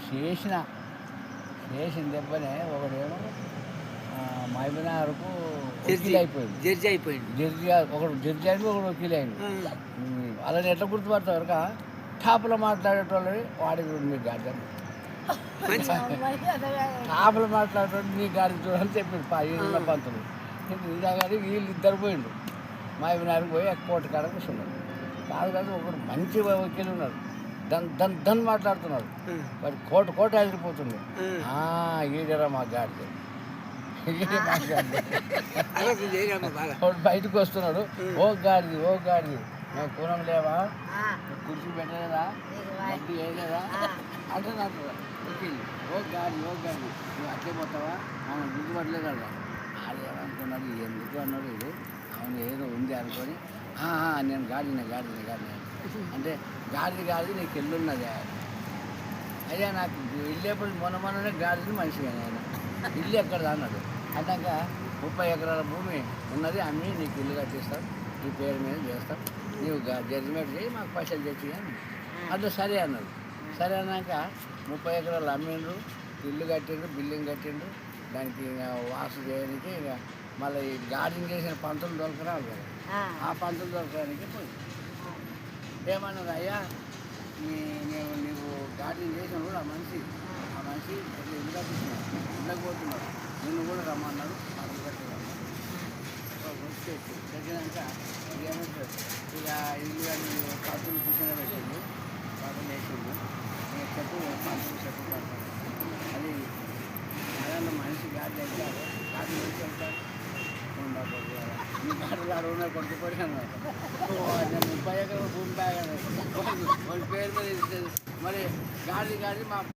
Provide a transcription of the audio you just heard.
చేసిన చేసిన దెబ్బనే ఒకడేమో మహబూబ్నగర్కు వకీల్ అయిపోయింది. జడ్జి అయిపోయింది. ఒకడు జడ్జి అయింది, ఒకడు వకీల్ అయింది. వాళ్ళని ఎట్లా గుర్తుపడతావు కనుక టాపులో మాట్లాడేటోళ్ళని వాడికి మీకు గాడి టాపులో మాట్లాడేటోడు మీ గాడి చూడని చెప్పిండు పంతులు. కానీ వీళ్ళు ఇద్దరు పోయిండు మహబూబ్నగర్కి పోయి కోర్టు కాడ కూర్చున్నాడు. కాదు కానీ ఒకడు మంచి వకీలు ఉన్నాడు, దన్ మాట్లాడుతున్నాడు. వాడు కోట ఎదిరిపోతుంది. ఈడరా మా గాడిది బయటకు వస్తున్నాడు. ఓ గాడిది మేము కూరం లేవా, కుర్చీ పెట్టలేదా, గడ్డి వేయలేదా అంటే నాకు ఓ గాడి నువ్వు అట్లే పోతావా, మనం గుర్తుపట్టలేదు కదా. అది ఏమనుకున్నాడు, ఎందుకు అన్నాడు. ఇది అవును ఏదో ఉంది అనుకొని నేను గాడిని అంటే గాడిది నీకు ఇల్లున్నది. అయ్యా నాకు ఇల్లేప్పుడు మొన్ననే గాడిని మనిషి ఆయన ఇల్లు ఎక్కడ అన్నాడు. అన్నాక 30 ఎకరాల భూమి ఉన్నది, అమ్మి నీకు ఇల్లు కట్టిస్తాం, నీ పేరు మీద చేస్తాం, నీవు జడ్జిమెంట్ చేయి, మాకు పైసలు తెచ్చి అని అందులో సరే అన్నాడు. సరే అన్నాక 30 ఎకరాలు అమ్మిండ్రు, ఇల్లు కట్టిండ్రు, బిల్డింగ్ కట్టిండ్రు. దానికి వాసు చేయడానికి ఇక మళ్ళీ ఈ గార్డెన్ చేసిన పంతులు దొరకరావు కదా, ఆ పంతులు దొరకడానికి పోయింది. ఏమన్నది, అయ్యా నీవు గార్డెన్ చేసిన కూడా ఆ మనిషి ఇల్లు కట్టిస్తున్నాడు, ఇళ్ళకి పోతున్నాడు, నిన్ను కూడా రమ్మన్నాడు, అక్కడ కట్టి రమ్మన్నాడు. తగ్గినాక ఏమంటారు ఇక ఇల్లు కానీ పంతులు కూర్చొని పెట్టిండు, పంతులు వేసిండు. చెప్పు పంతులు చెప్పు పడతాడు. అది ఏదన్నా మనిషి గాడి అయితే గాడి వేసి వెళ్తాడు. ఉండకూడదు మీ గాడి అడవున కొట్టుకొని అన్నారు. 30 ఎకరాల భూమి బాగా వాళ్ళ పేరు మీద మరి గాడి మా